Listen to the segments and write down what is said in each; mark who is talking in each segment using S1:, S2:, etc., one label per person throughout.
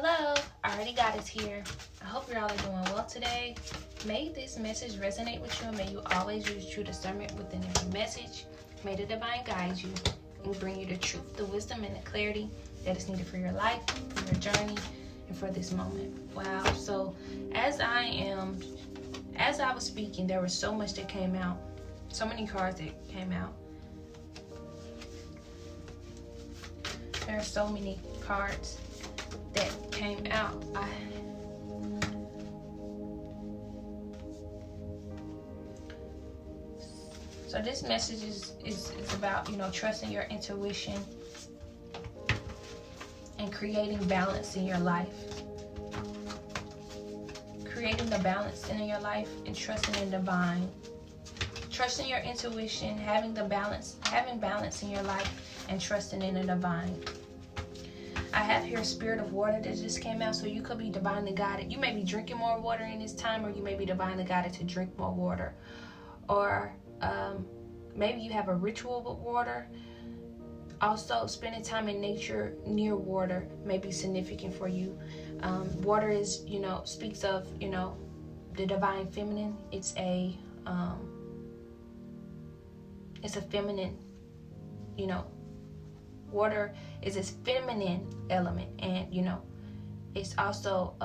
S1: Hello, AriTheGoddesss here. I hope you're all doing well today. May this message resonate with you, and may you always use true discernment within every message. May the divine guide you and bring you the truth, the wisdom, and the clarity that is needed for your life, for your journey, and for this moment. Wow. So as I was speaking, there was so much that came out, so many cards that came out. There are so many cards that came out. So this message is about, trusting your intuition and creating balance in your life. Creating the balance in your life and trusting in divine. Trusting your intuition, having balance in your life, and trusting in the divine. I have here Spirit of Water that just came out, so you could be divinely guided. You may be drinking more water in this time, or you may be divinely guided to drink more water. Or maybe you have a ritual with water. Also, spending time in nature near water may be significant for you. Water is, speaks of, the divine feminine. It's a feminine, water is a feminine element, and it's also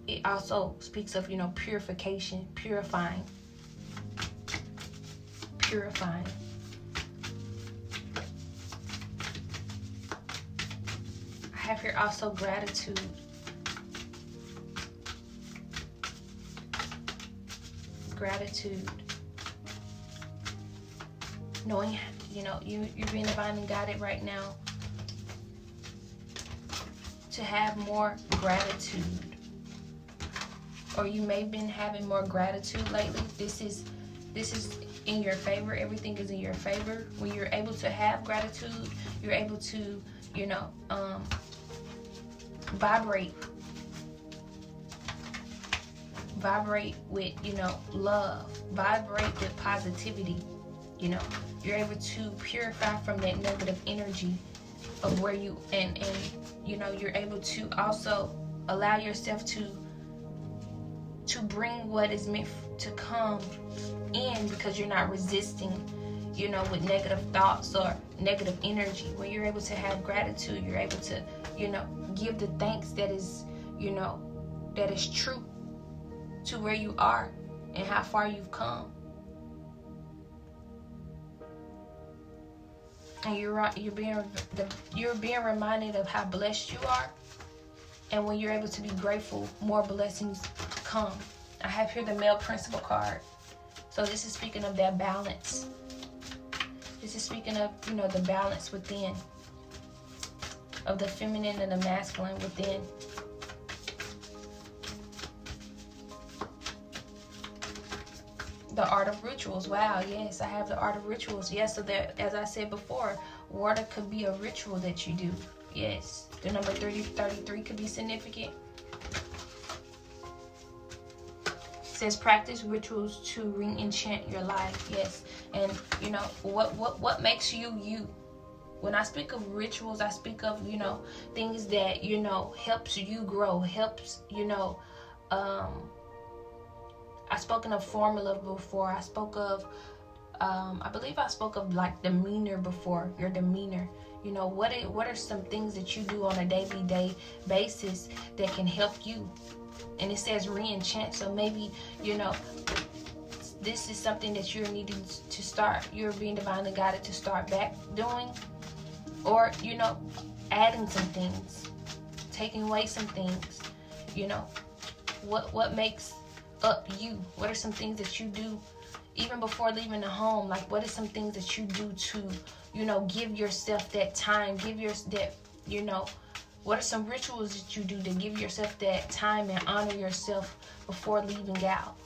S1: it also speaks of purification, purifying. I have here also gratitude. Knowing you're being divinely guided right now to have more gratitude, or you may have been having more gratitude lately. This is in your favor. Everything is in your favor. When you're able to have gratitude, you're able to vibrate with love, vibrate with positivity. You're able to purify from that negative energy of where you and you're able to also allow yourself to bring what is meant to come in, because you're not resisting with negative thoughts or negative energy. When you're able to have gratitude, you're able to give the thanks that is that is true to where you are and how far you've come. And you're being reminded of how blessed you are. And when you're able to be grateful, more blessings come. I have here the male principle card. So this is speaking of that balance. This is speaking of, the balance within, of the feminine and the masculine within. The art of rituals. Wow, yes, I have the art of rituals. Yes, so that, as I said before, water could be a ritual that you do. Yes, the number 33 could be significant. It says practice rituals to re-enchant your life. Yes, and what makes you you. When I speak of rituals, I speak of things that helps you grow, helps I've spoken of formula before. I spoke of, I believe I spoke of like demeanor before, your demeanor. What are some things that you do on a day-to-day basis that can help you? And it says re-enchant, so maybe, this is something that you're needing to start. You're being divinely guided to start back doing, or, adding some things, taking away some things, what makes up you. What are some things that you do even before leaving the home? Like, what are some things that you do to give yourself that time, what are some rituals that you do to give yourself that time and honor yourself before leaving out?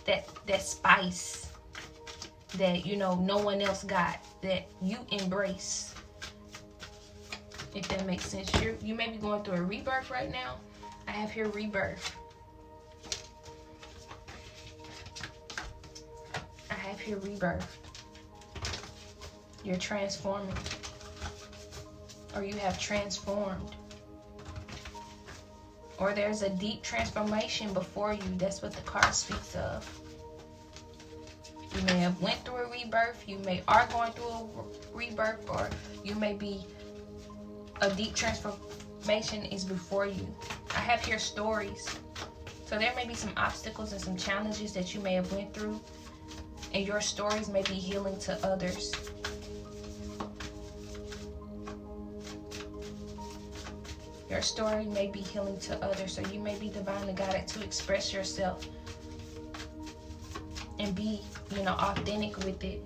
S1: That spice that no one else got, that you embrace, if that makes sense. You may be going through a rebirth right now. I have here rebirth. I have here rebirth. You're transforming. or you have transformed. Or there's a deep transformation before you. That's what the card speaks of. You may have went through a rebirth. You are going through a rebirth, or you may be a deep transformation is before you. I have here stories. So there may be some obstacles and some challenges that you may have went through, and your stories may be healing to others. Your story may be healing to others, so you may be divinely guided to express yourself and be, authentic with it.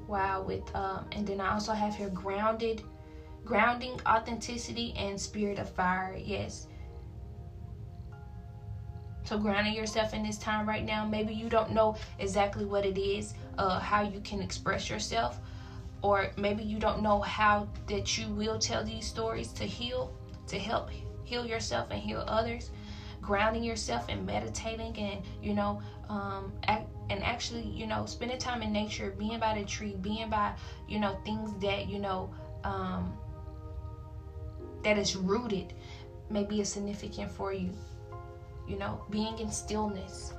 S1: Wow, and then I also have here grounding, authenticity, and spirit of fire. Yes. So grounding yourself in this time right now. Maybe you don't know exactly what it is, how you can express yourself, or maybe you don't know how that you will tell these stories to help heal yourself and heal others. Grounding yourself and meditating, and actually, spending time in nature, being by the tree, being by, things that, that is rooted, may be significant for you. Being in stillness.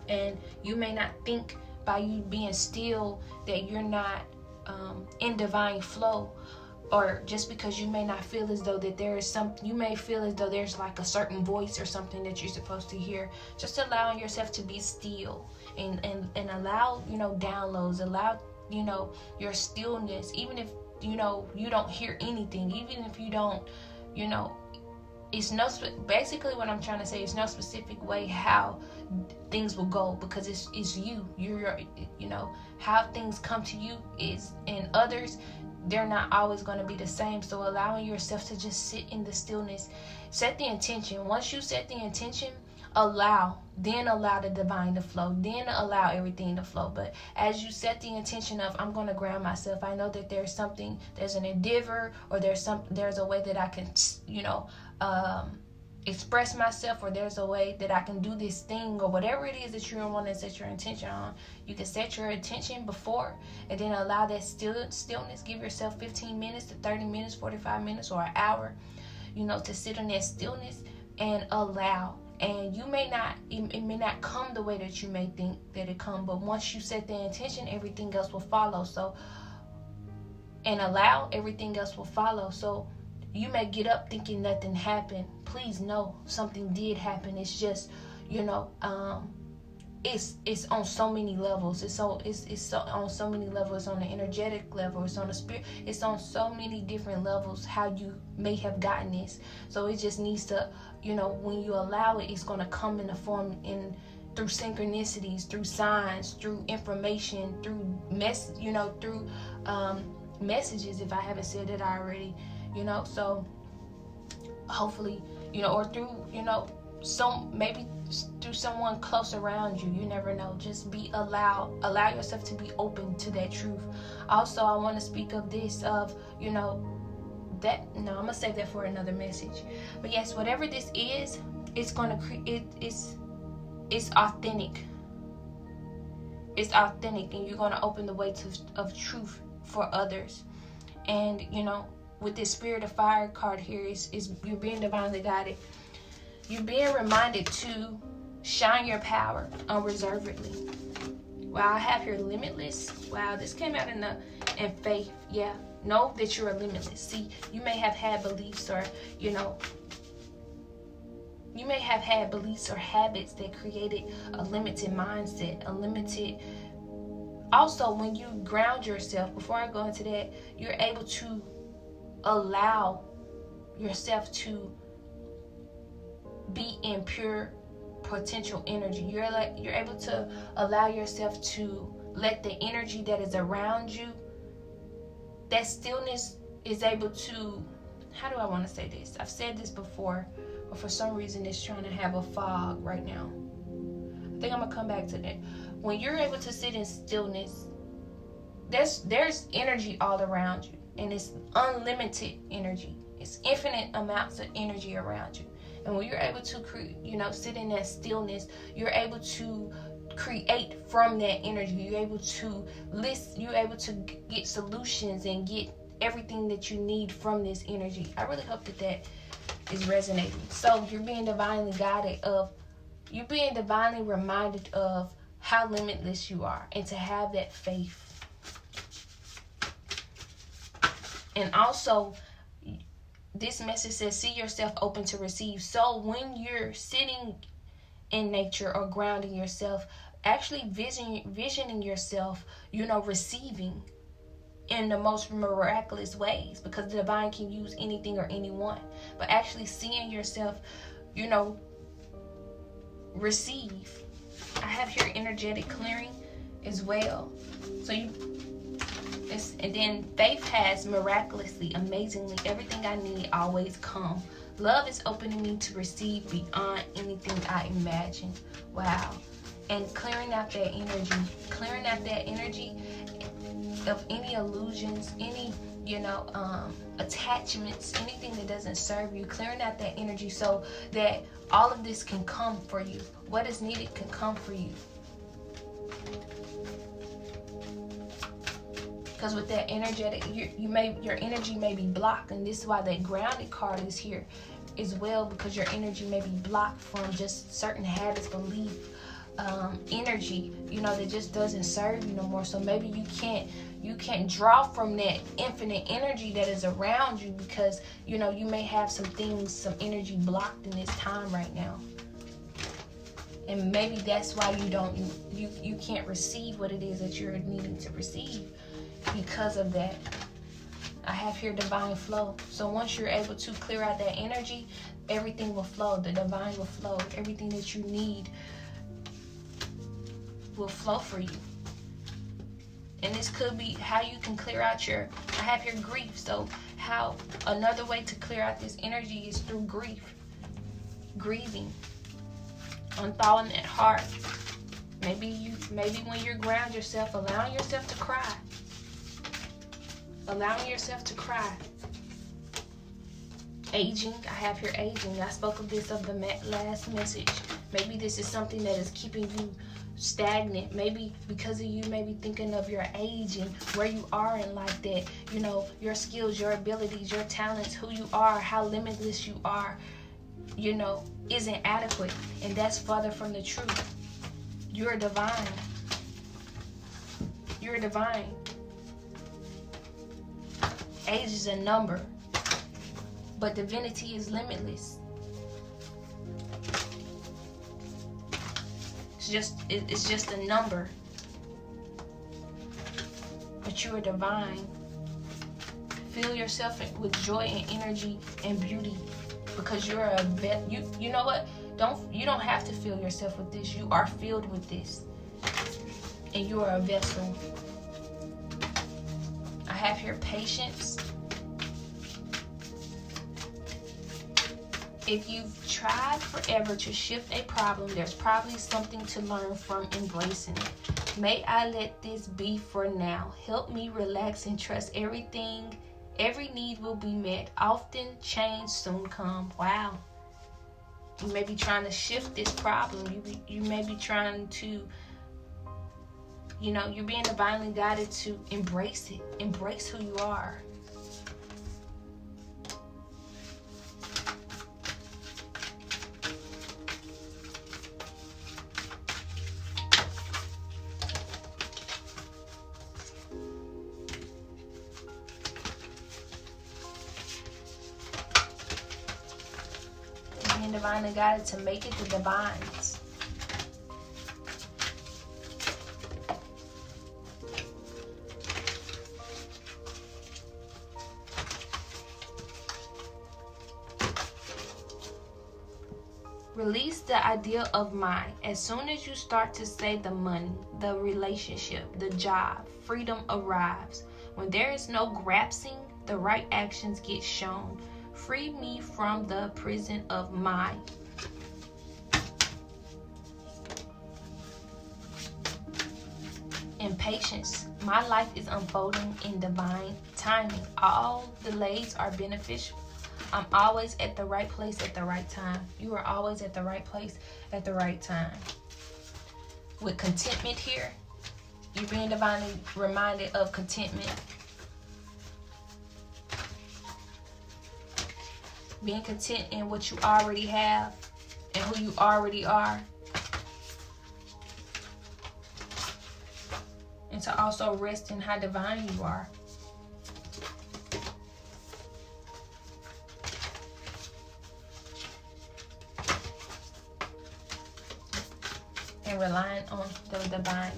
S1: And you may not think by you being still that you're not in divine flow, or just because you may not feel as though that there is something, you may feel as though there's like a certain voice or something that you're supposed to hear. Just allowing yourself to be still and allow, downloads, allow, your stillness, even if, you don't hear anything, even if you don't, it's basically what I'm trying to say, it's no specific way how things will go, because it's you're how things come to you is, and others, they're not always going to be the same. So allowing yourself to just sit in the stillness, set the intention. Once you set the intention, allow the divine to flow, then allow everything to flow. But as you set the intention of, I'm going to ground myself, I know that there's an endeavor, or there's a way that I can express myself, or there's a way that I can do this thing, or whatever it is that you want to set your intention on. You can set your intention before, and then allow that stillness. Give yourself 15 minutes to 30 minutes, 45 minutes, or an hour, to sit in that stillness and allow. And it may not come the way that you may think that it come, but once you set the intention, everything else will follow. So, and allow, everything else will follow. So you may get up thinking nothing happened. Please know something did happen. It's just, it's on so many levels. It's on so many levels. It's on the energetic level. It's on the spirit. It's on so many different levels how you may have gotten this. So it just needs to, when you allow it, it's going to come in the form through synchronicities, through signs, through information, through messages, if I haven't said it already. So hopefully, or through, maybe through someone close around you. You never know. Just allow yourself to be open to that truth. Also, I want to speak of this, I'm going to save that for another message. But yes, whatever this is, it's going to create, it's authentic. It's authentic, and you're going to open the way of truth for others. And, with this Spirit of Fire card here, is you're being divinely guided. You're being reminded to shine your power unreservedly. Wow, I have here limitless. Wow, this came out in faith. Yeah, know that you are limitless. See, you may have had beliefs, or you may have had beliefs or habits that created a limited mindset, a limited. Also, when you ground yourself, before I go into that, you're able to allow yourself to be in pure potential energy. You're able to allow yourself to let the energy that is around you, that stillness is able to, how do I want to say this? I've said this before, but for some reason it's trying to have a fog right now. I think I'm gonna come back to that. When you're able to sit in stillness, there's energy all around you, and it's unlimited energy. It's infinite amounts of energy around you. And when you're able to sit in that stillness, you're able to create from that energy. You're able to list, you're able to get solutions and get everything that you need from this energy. I really hope that that is resonating. So you're being divinely guided of, you're being divinely reminded of how limitless you are, and to have that faith. And also, this message says, see yourself open to receive. So when you're sitting in nature or grounding yourself, actually visioning yourself, receiving in the most miraculous ways, because the divine can use anything or anyone. But actually seeing yourself, receive. I have here energetic clearing as well. So and then faith has miraculously, amazingly, everything I need always come. Love is opening me to receive beyond anything I imagine. Wow. And clearing out that energy of any illusions, any attachments, anything that doesn't serve you. Clearing out that energy so that all of this can come for you. What is needed can come for you. Because with that energetic, your energy may be blocked, and this is why that grounded card is here as well, because your energy may be blocked from just certain habits, belief, energy, that just doesn't serve you no more. So maybe you can't draw from that infinite energy that is around you, because you may have some energy blocked in this time right now. And maybe that's why you can't receive what it is that you're needing to receive, because of that. I have here divine flow. So once you're able to clear out that energy, everything will flow. The divine will flow. Everything that you need will flow for you. And this could be how you can clear out I have here grief. So another way to clear out this energy is through grief. Grieving. Unthawing that heart. Maybe when you ground yourself, allowing yourself to cry. Allowing yourself to cry. Aging. I have here aging. I spoke of this of the last message. Maybe this is something that is keeping you stagnant. Maybe because of you maybe thinking of your age and where you are in life, that your skills, your abilities, your talents, who you are, how limitless you are, isn't adequate. And that's further from the truth. You're divine. You're divine. Age is a number, but divinity is limitless. It's just a number, but you are divine. Fill yourself with joy and energy and beauty, because you're you know what? You don't have to fill yourself with this. You are filled with this, and you are a vessel. I have here patience. If you've tried forever to shift a problem, there's probably something to learn from embracing it. May I let this be for now. Help me relax and trust everything. Every need will be met. Often change soon come. Wow. You may be trying to shift this problem. You may be trying to, you're being divinely guided to embrace it. Embrace who you are. Being divinely guided to make it the divines. Release the idea of mine. As soon as you start to say the money, the relationship, the job, freedom arrives. When there is no grasping, the right actions get shown. Free me from the prison of my. Impatience. My life is unfolding in divine timing. All delays are beneficial. I'm always at the right place at the right time. You are always at the right place at the right time. with contentment here. You're being divinely reminded of contentment. Being content in what you already have and who you already are. And to also rest in how divine you are. And relying on the divine.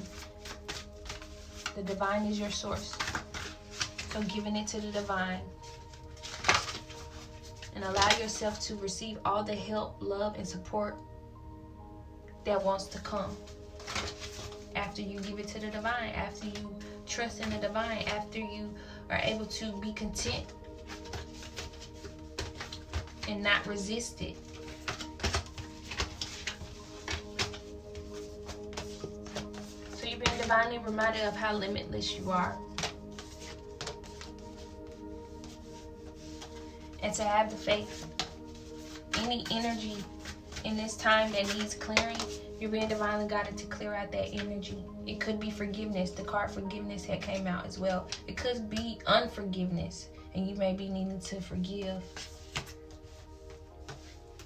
S1: The divine is your source. So giving it to the divine. And allow yourself to receive all the help, love, and support that wants to come. After you give it to the divine. After you trust in the divine. After you are able to be content. And not resist it. You've been divinely reminded of how limitless you are. And to have the faith. Any energy in this time that needs clearing, you're being divinely guided to clear out that energy. It could be forgiveness. The card forgiveness had came out as well. It could be unforgiveness. And you may be needing to forgive.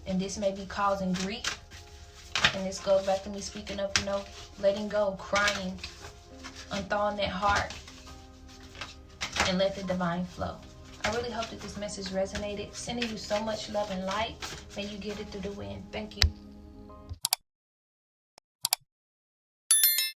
S1: And this may be causing grief. And this goes back to me speaking of, letting go, crying, unthawing that heart, and let the divine flow. I really hope that this message resonated. Sending you so much love and light. May you get it through the wind. Thank you.